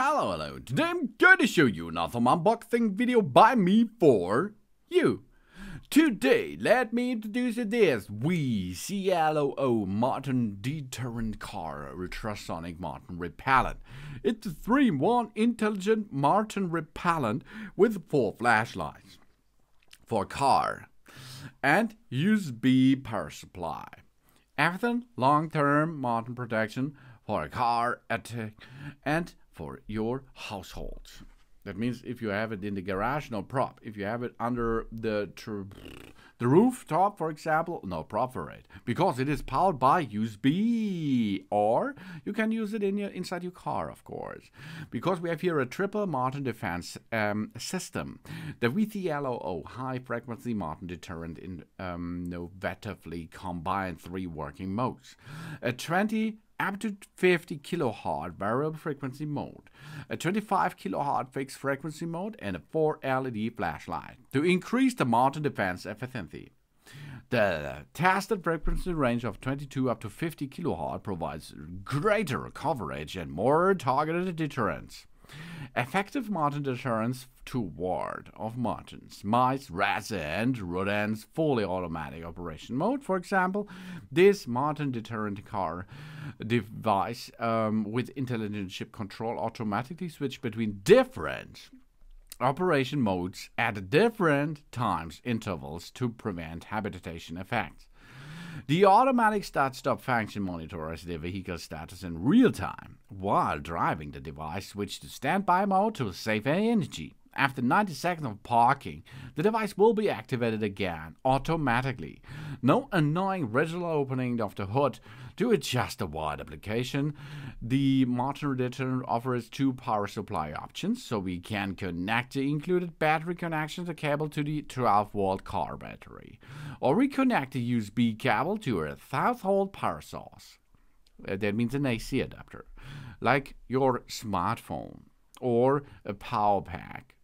Hello. Today I'm going to show you another unboxing video by me for you. Today, let me introduce you this CLOO Martin Deterrent Car Ultrasonic Martin Repellent. It's a 3-in-1 intelligent Martin repellent with 4 flashlights for car and USB power supply. Everything long-term Martin protection for a car attack and for your household. That means if you have it in the garage, no prop. If you have it under the rooftop, for example, no prop for it, because it is powered by USB. Or you can use it inside your car, of course, because we have here a triple Martin defense system. The VCLOO high frequency Martin deterrent innovatively combined 3 working modes: a 20 up to 50 kHz variable frequency mode, a 25 kHz fixed frequency mode, and a 4 LED flashlight to increase the Martin defense efficiency. The tested frequency range of 22 up to 50 kHz provides greater coverage and more targeted deterrence. Effective Martin deterrence to ward off martins, mice, rats, and rodents. Fully automatic operation mode. For example, this Martin deterrent car device with intelligent ship control automatically switch between different operation modes at different times intervals to prevent habitation effects. The automatic start-stop function monitors the vehicle status in real time. While driving, the device switches to standby mode to save energy. After 90 seconds of parking, the device will be activated again automatically. No annoying regular opening of the hood to adjust the wide application. The Martin Deterrent offers 2 power supply options, so we can connect the included battery connection to cable to the 12-volt car battery, or reconnect the USB cable to a 12-volt power source. That means an AC adapter, like your smartphone, or a power bank,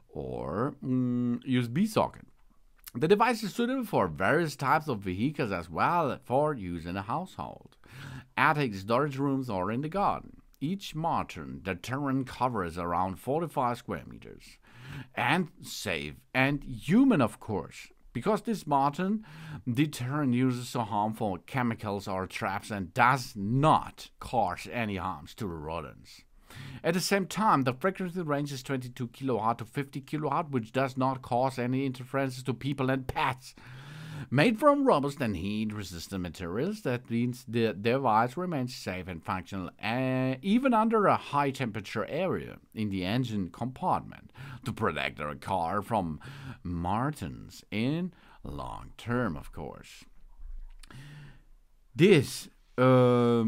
or USB socket. The device is suitable for various types of vehicles as well for use in a household, attic, storage rooms, or in the garden. Each Martin deterrent covers around 45 square meters, and safe and human, of course, because this Martin deterrent uses no harmful chemicals or traps and does not cause any harms to the rodents. At the same time, the frequency range is 22 kHz to 50 kHz, which does not cause any interferences to people and pets. Made from robust and heat-resistant materials, that means the device remains safe and functional even under a high-temperature area in the engine compartment to protect our car from martins in long term, of course. This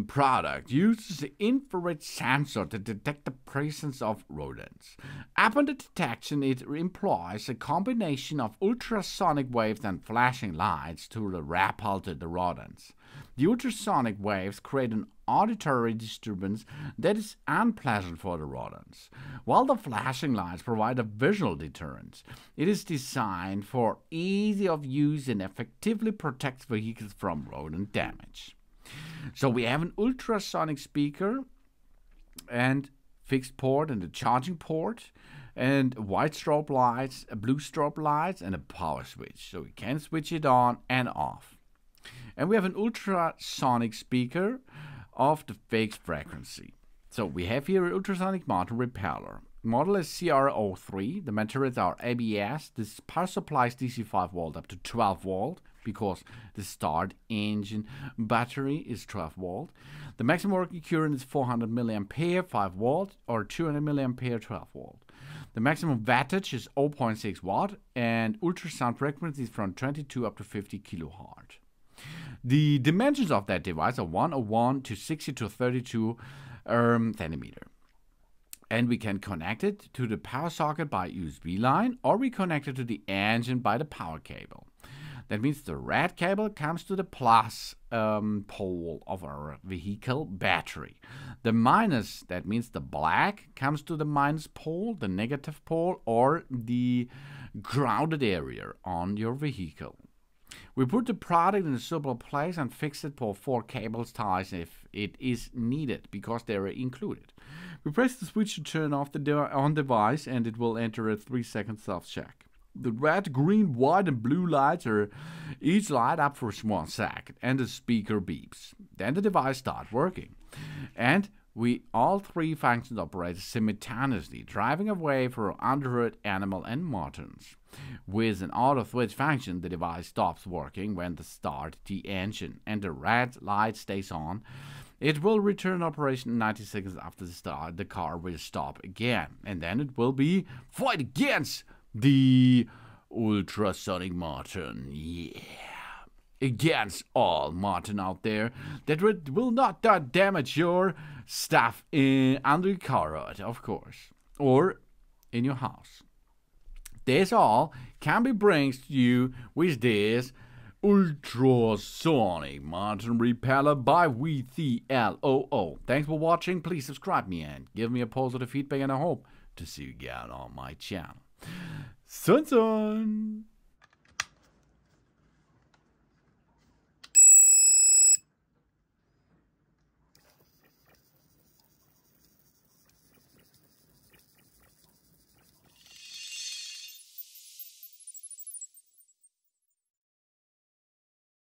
product uses the infrared sensor to detect the presence of rodents. Upon the detection, it employs a combination of ultrasonic waves and flashing lights to repel the rodents. The ultrasonic waves create an auditory disturbance that is unpleasant for the rodents, while the flashing lights provide a visual deterrence. It is designed for ease of use and effectively protects vehicles from rodent damage. So we have an ultrasonic speaker and fixed port and a charging port and white strobe lights, a blue strobe lights, and a power switch. So we can switch it on and off. And we have an ultrasonic speaker of the fixed frequency. So we have here an ultrasonic Martin repeller. Model is CR03. The materials are ABS. This power supply is DC 5 volt up to 12 volt. Because the start engine battery is 12 volt. The maximum working current is 400 mA 5 volt or 200 mA 12 volt. The maximum wattage is 0.6 watt and ultrasound frequency is from 22 up to 50 kHz. The dimensions of that device are 101 to 60 to 32 centimeter. And we can connect it to the power socket by USB line, or we connect it to the engine by the power cable. That means the red cable comes to the plus pole of our vehicle battery. The minus, that means the black, comes to the minus pole, the negative pole, or the grounded area on your vehicle. We put the product in a suitable place and fix it for 4 cable ties if it is needed, because they are included. We press the switch to turn off the on device and it will enter a 3-second self-check. The red, green, white and blue lights are each light up for 1 second and the speaker beeps. Then the device starts working. And all 3 functions operate simultaneously, driving away for Android, Animal and Martins. With an auto switch function, the device stops working when they start the engine and the red light stays on. It will return operation 90 seconds after the start. The car will stop again, and then it will be fight against the ultrasonic Martin. Yeah. Against all Martin out there that will not damage your stuff under your car, of course, or in your house. This all can be brought to you with this ultrasonic Martin repeller by WeCLOO. Thanks for watching. Please subscribe me and give me a positive feedback, and I hope to see you again on my channel. Sun.